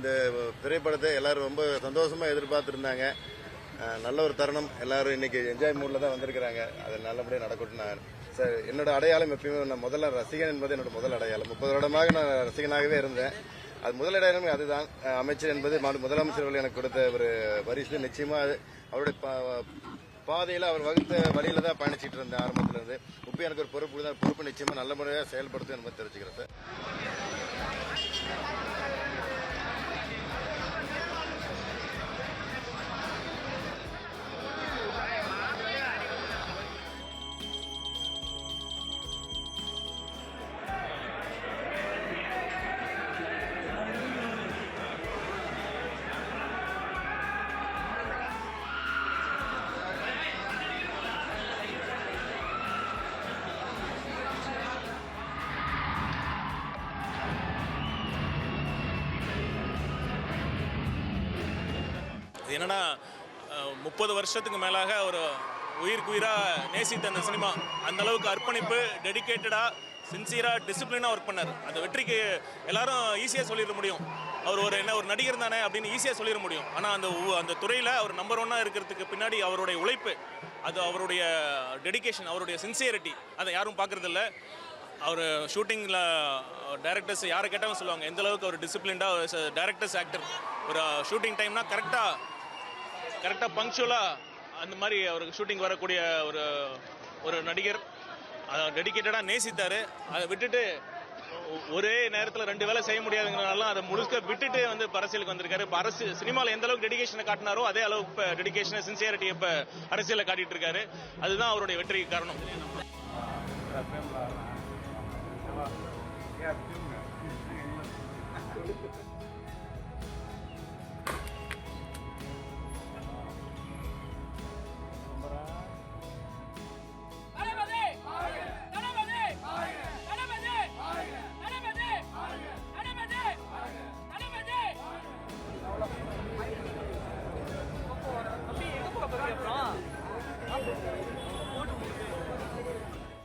இந்த திரைப்படத்தை எல்லாரும் ரொம்ப சந்தோஷமா எதிர்பார்த்துருந்தாங்க. நல்ல ஒரு தருணம். எல்லாரும் இன்னைக்கு என்ஜாய் மூட்ல தான் வந்திருக்கிறாங்க. அது நல்லபடியாக நடக்கட்டும். நான் சார் என்னோட அடையாளம் எப்பயுமே நான் முதல்ல ரசிகன் என்பது என்னோட முதல் அடையாளம். 30 வருடமாக நான் ரசிகனாகவே இருந்தேன். அது முதல் அடையாளம் அதுதான். அமைச்சர் என்பது முதலமைச்சர் அவர்கள் எனக்கு கொடுத்த ஒரு பரிசு. நிச்சயமா அவருடைய பாதையில் அவர் வகுத்த வழியில தான் பயணிச்சுட்டு இருந்தேன் ஆரம்பத்துல இருந்து. இப்போ எனக்கு ஒரு பொறுப்பு தான். பொறுப்பு நிச்சயமா நல்ல முறையாக செயல்படுத்தும் என்பதை தெரிஞ்சுக்கிறேன் சார். என்னன்னா 30 வருஷத்துக்கு மேலாக ஒரு உயிராக நேசித்த அந்த சினிமா அந்த அளவுக்கு அர்ப்பணிப்பு, டெடிக்கேட்டடாக, சின்சியராக, டிசிப்ளினாக ஒர்க் பண்ணார். அந்த வெற்றிக்கு எல்லாரும் ஈஸியாக சொல்லிட முடியும். அவர் ஒரு நடிகர் தானே அப்படின்னு ஈஸியாக சொல்லிட முடியும். ஆனால் அந்த துறையில் அவர் நம்பர் 1 இருக்கிறதுக்கு பின்னாடி அவருடைய உழைப்பு, அது அவருடைய டெடிக்கேஷன், அவருடைய சின்சியரிட்டி, அதை யாரும் பார்க்குறதில்ல. அவர் ஷூட்டிங்கில் டைரக்டர்ஸ் யாரை கேட்டாலும் சொல்லுவாங்க எந்த அளவுக்கு அவர் டிசிப்ளின்டாக டைரக்டர்ஸ் ஆக்டர் ஒரு ஷூட்டிங் டைம்னா கரெக்டாக பங்க்சுவலாக அந்த மாதிரி அவருக்கு ஷூட்டிங் வரக்கூடிய ஒரு நடிகர். டெடிக்கேட்டடாக நேசித்தார். அதை விட்டுட்டு ஒரே நேரத்தில் 2 வேலை செய்ய முடியாதுங்கிறனால அதை முழுக்க விட்டுட்டு வந்து அரசியலுக்கு வந்திருக்காரு. இப்போ சினிமாவில் எந்த அளவுக்கு டெடிக்கேஷனை காட்டினாரோ அதே அளவுக்கு இப்போ டெடிக்கேஷனை, சின்சியரிட்டியை இப்போ அரசியலில் காட்டிட்டு இருக்காரு. அதுதான் அவருடைய வெற்றிக்கு காரணம்.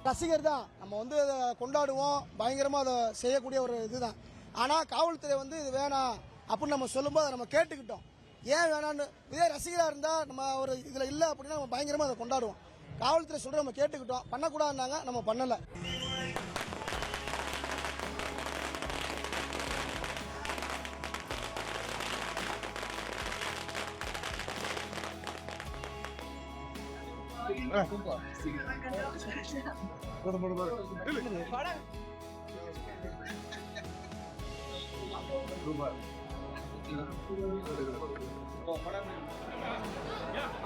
ரசிகர் தான் நம்ம வந்து அதை கொண்டாடுவோம், பயங்கரமாக அதை செய்யக்கூடிய ஒரு இதுதான். ஆனால் காவல்துறை வந்து இது வேணாம் அப்படின்னு நம்ம சொல்லும்போது அதை நம்ம கேட்டுக்கிட்டோம். ஏன் வேணான்னு இதே ரசிகராக இருந்தால் நம்ம ஒரு இதில் இல்லை அப்படின்னா நம்ம பயங்கரமாக அதை கொண்டாடுவோம். காவல்துறை சொல்கிற நம்ம கேட்டுக்கிட்டோம், பண்ணக்கூடாதுனாங்க, நம்ம பண்ணலை.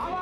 ஆமா